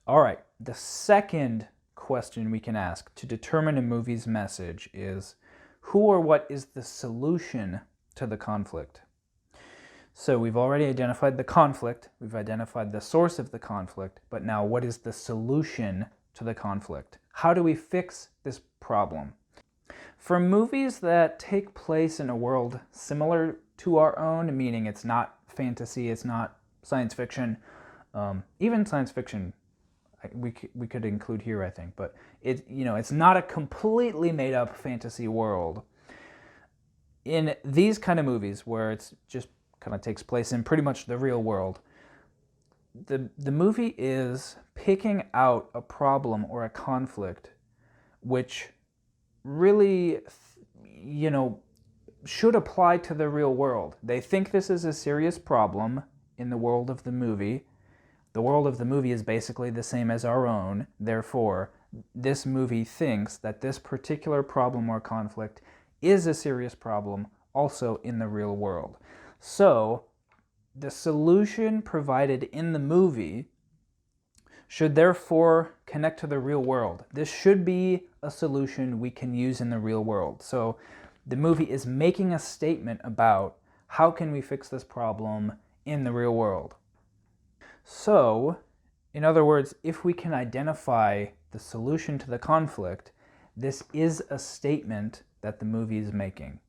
All right, the second question we can ask to determine a movie's message is, who or what is the solution to the conflict? So we've already identified the conflict, we've identified the source of the conflict, but now what is the solution to the conflict? How do we fix this problem? For movies that take place in a world similar to our own, meaning it's not fantasy, it's not science fiction, even science fiction we could include here, I think, but it's not a completely made up fantasy world. In these kind of movies where it's just kind of takes place in pretty much the real world, the movie is picking out a problem or a conflict which really, should apply to the real world. They think this is a serious problem in the world of the movie. The world of the movie is basically the same as our own. Therefore, this movie thinks that this particular problem or conflict is a serious problem also in the real world. So, the solution provided in the movie should therefore connect to the real world. This should be a solution we can use in the real world. So the movie is making a statement about how can we fix this problem in the real world. So, in other words, if we can identify the solution to the conflict, this is a statement that the movie is making.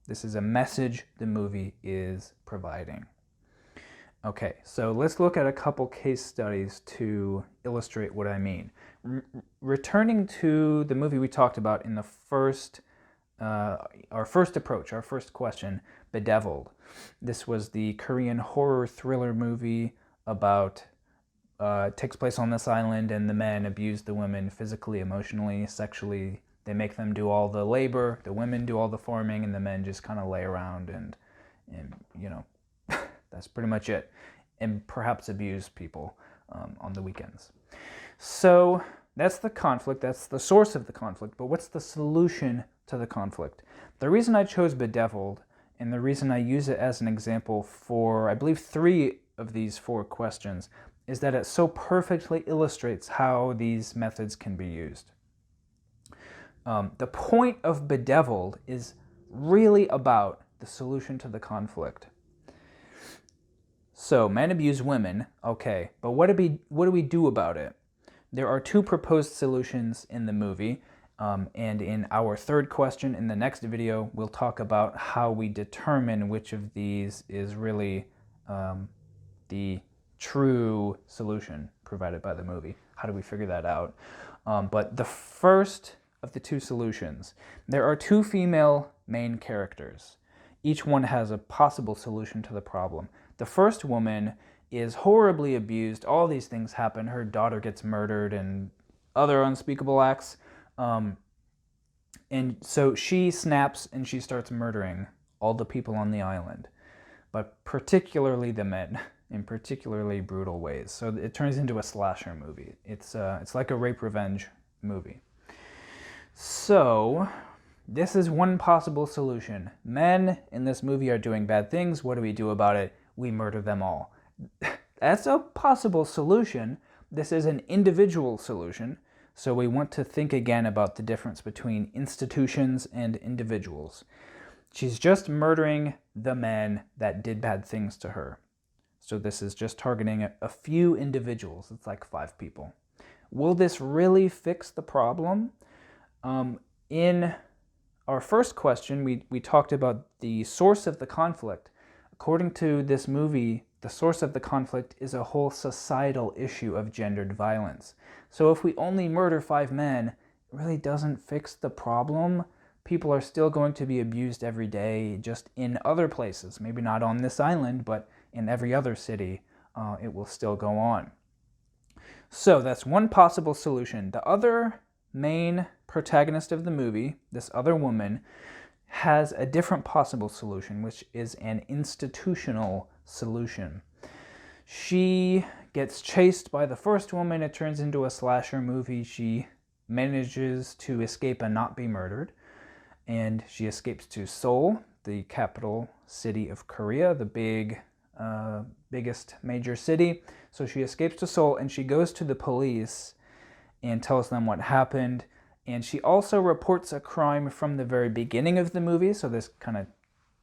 This is a message the movie is providing. Okay, so let's look at a couple case studies to illustrate what I mean. Returning to the movie we talked about in the our first question, Bedeviled. This was the Korean horror thriller movie about, takes place on this island, and the men abuse the women physically, emotionally, sexually. They make them do all the labor, the women do all the farming, and the men just kind of lay around and that's pretty much it. And perhaps abuse people on the weekends. So that's the conflict, that's the source of the conflict, but what's the solution to the conflict? The reason I chose Bedeviled, and the reason I use it as an example for, I believe, 3 of these 4 questions, is that it so perfectly illustrates how these methods can be used. The point of Bedeviled is really about the solution to the conflict. So, men abuse women, okay, but what do we do about it? There are 2 proposed solutions in the movie, and in our third question in the next video, we'll talk about how we determine which of these is really the true solution provided by the movie. How do we figure that out? But the first of the 2 solutions, there are 2 female main characters. Each one has a possible solution to the problem. The first woman is horribly abused. All these things happen. Her daughter gets murdered and other unspeakable acts. And so she snaps and she starts murdering all the people on the island, but particularly the men in particularly brutal ways. So it turns into a slasher movie. It's like a rape revenge movie. So this is one possible solution. Men in this movie are doing bad things. What do we do about it? We murder them all. That's a possible solution. This is an individual solution. So we want to think again about the difference between institutions and individuals. She's just murdering the men that did bad things to her. So this is just targeting a few individuals. It's like 5 people. Will this really fix the problem? In our first question, we talked about the source of the conflict. According to this movie, the source of the conflict is a whole societal issue of gendered violence. So if we only murder 5 men, it really doesn't fix the problem. People are still going to be abused every day, just in other places. Maybe not on this island, but in every other city, it will still go on. So that's one possible solution. The other main protagonist of the movie, this other woman, has a different possible solution, which is an institutional solution. She gets chased by the first woman. It turns into a slasher movie. She manages to escape and not be murdered. And she escapes to Seoul, the capital city of Korea, the big biggest major city. So she escapes to Seoul and she goes to the police and tells them what happened. And she also reports a crime from the very beginning of the movie, so this kind of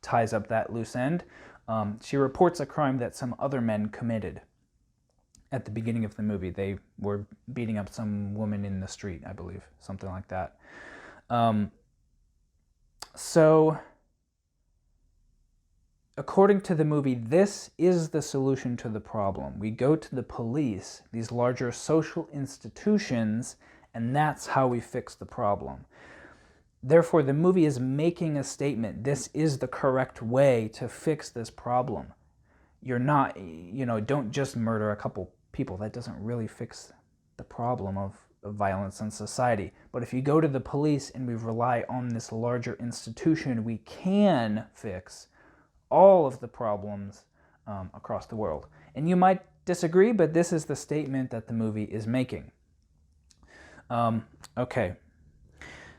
ties up that loose end. She reports a crime that some other men committed at the beginning of the movie. They were beating up some woman in the street, I believe, something like that. So, according to the movie, this is the solution to the problem. We go to the police, these larger social institutions, and that's how we fix the problem. Therefore, the movie is making a statement. This is the correct way to fix this problem. You're not, don't just murder a couple people. That doesn't really fix the problem of violence in society. But if you go to the police and we rely on this larger institution, we can fix all of the problems across the world. And you might disagree, but this is the statement that the movie is making. Okay.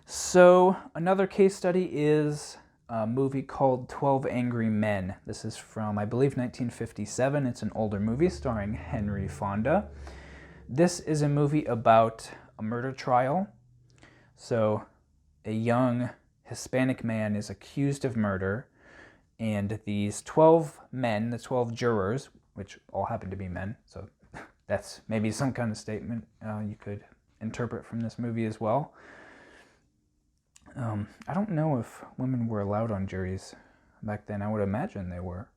So another case study is a movie called 12 Angry Men. This is from, I believe, 1957. It's an older movie starring Henry Fonda. This is a movie about a murder trial. So a young Hispanic man is accused of murder, and these 12 men, the 12 jurors, which all happen to be men, so that's maybe some kind of statement you could interpret from this movie as well. I don't know if women were allowed on juries back then. I would imagine they were.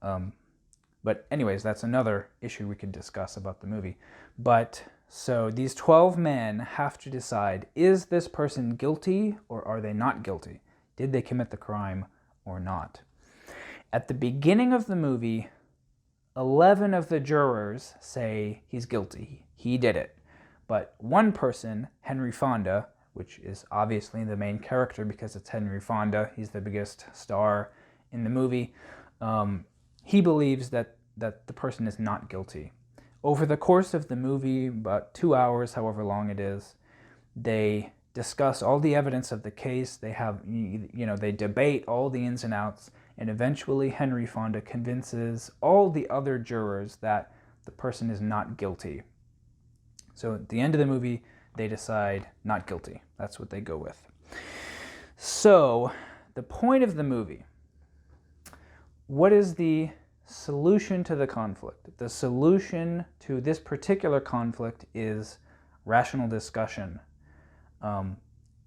But anyways, that's another issue we could discuss about the movie. But so these 12 men have to decide, is this person guilty or are they not guilty? Did they commit the crime or not? At the beginning of the movie, 11 of the jurors say he's guilty. He did it. But one person, Henry Fonda, which is obviously the main character because it's Henry Fonda, he's the biggest star in the movie, he believes that the person is not guilty. Over the course of the movie, about 2 hours, however long it is, they discuss all the evidence of the case. They have, they debate all the ins and outs, and eventually Henry Fonda convinces all the other jurors that the person is not guilty. So at the end of the movie, they decide not guilty. That's what they go with. So, the point of the movie. What is the solution to the conflict? The solution to this particular conflict is rational discussion.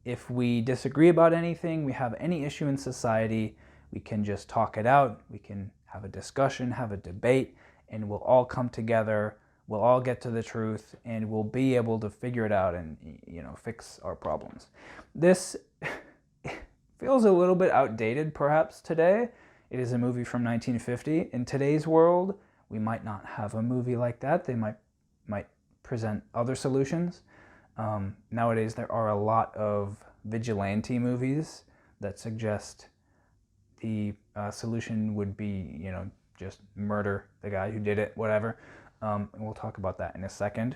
If we disagree about anything, we have any issue in society, we can just talk it out, we can have a discussion, have a debate, and we'll all come together. We'll all get to the truth, and we'll be able to figure it out and, fix our problems. This feels a little bit outdated, perhaps, today. It is a movie from 1950. In today's world, we might not have a movie like that. They might present other solutions. Nowadays, there are a lot of vigilante movies that suggest the solution would be, just murder the guy who did it, whatever. And we'll talk about that in a second.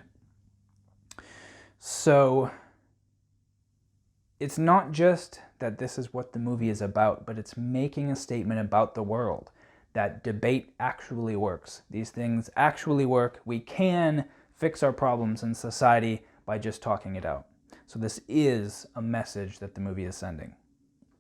So, it's not just that this is what the movie is about, but it's making a statement about the world, that debate actually works. These things actually work. We can fix our problems in society by just talking it out. So this is a message that the movie is sending.